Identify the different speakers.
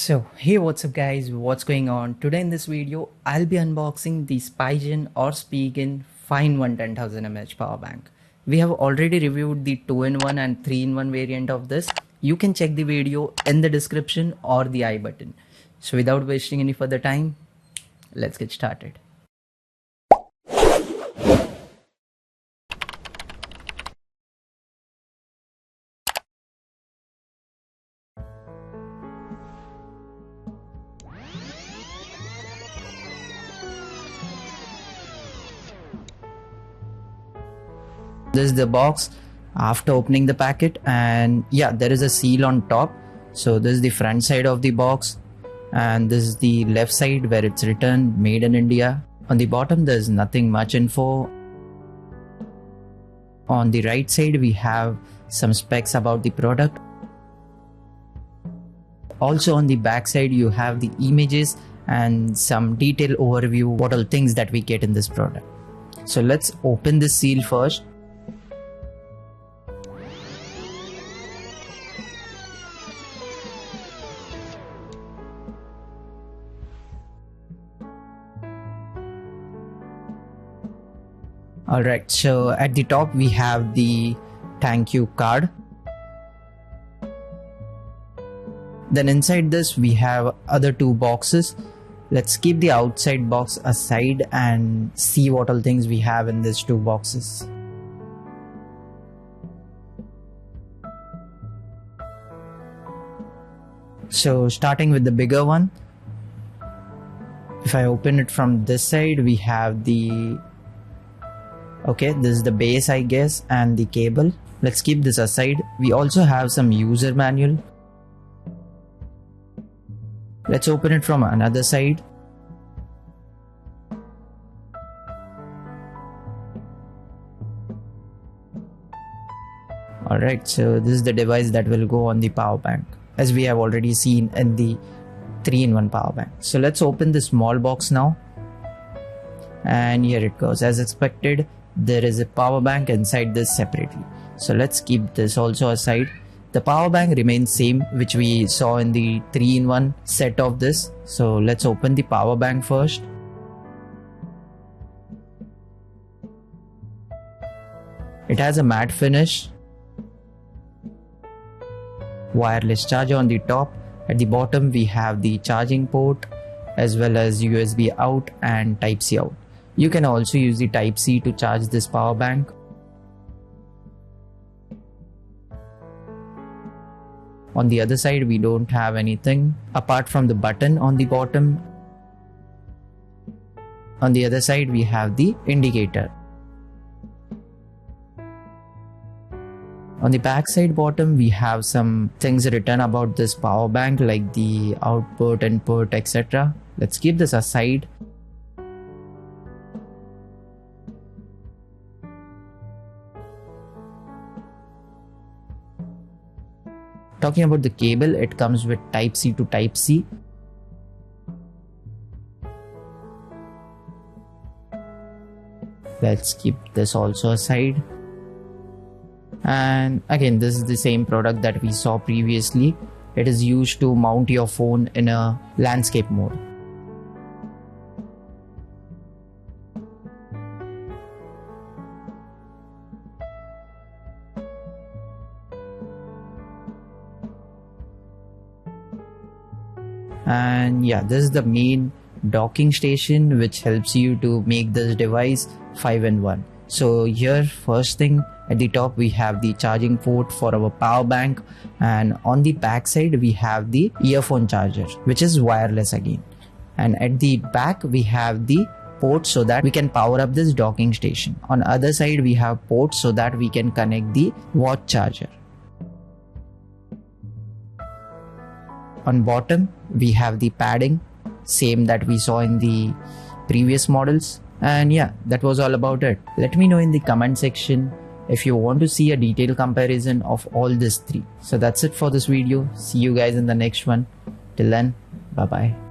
Speaker 1: So hey, what's up guys, what's going on? Today in this video I'll be unboxing the Spigen or Spigen 5-in-1 10,000 mAh power bank. We have already reviewed the 2-in-1 and 3-in-1 variant of this. You can check the video in the description or the I button. So without wasting any further time, let's get started. This is the box after opening the packet, and yeah, there is a seal on top. So this is the front side of the box, and this is the left side where it's written made in India. On the bottom there's nothing much info. On the right side we have some specs about the product. Also on the back side you have the images and some detailed overview what all things that we get in this product. So let's open this seal first. Alright, so at the top we have the thank you card. Then inside this we have other two boxes. Let's keep the outside box aside and see what all things we have in these two boxes. So starting with the bigger one, if I open it from this side, we have the this is the base, I guess, and the cable. Let's keep this aside. We also have some user manual. Let's open it from another side. Alright, so this is the device that will go on the power bank, as we have already seen in the 3-in-1 power bank. So let's open the small box now. And here it goes. As expected, there is a power bank inside this separately. So let's keep this also aside. The power bank remains same which we saw in the 3-in-1 set of this. So let's open the power bank first. It has a matte finish. Wireless charger on the top. At the bottom we have the charging port as well as USB out and Type-C out. You can also use the Type-C to charge this power bank. On the other side we don't have anything apart from the button on the bottom. On the other side we have the indicator. On the back side bottom we have some things written about this power bank like the output, input, etc. Let's keep this aside. Talking about the cable, it comes with Type-C to Type-C. Let's keep this also aside. And again, this is the same product that we saw previously. It is used to mount your phone in a landscape mode. And yeah, this is the main docking station which helps you to make this device 5-in-1. So here, first thing at the top we have the charging port for our power bank, and on the back side we have the earphone charger which is wireless again, and at the back we have the port so that we can power up this docking station. On other side we have ports so that we can connect the watch charger. On bottom we have the padding, same that we saw in the previous models. And yeah, that was all about it. Let me know in the comment section if you want to see a detailed comparison of all these three. So that's it for this video. See you guys in the next one. Till then, bye bye.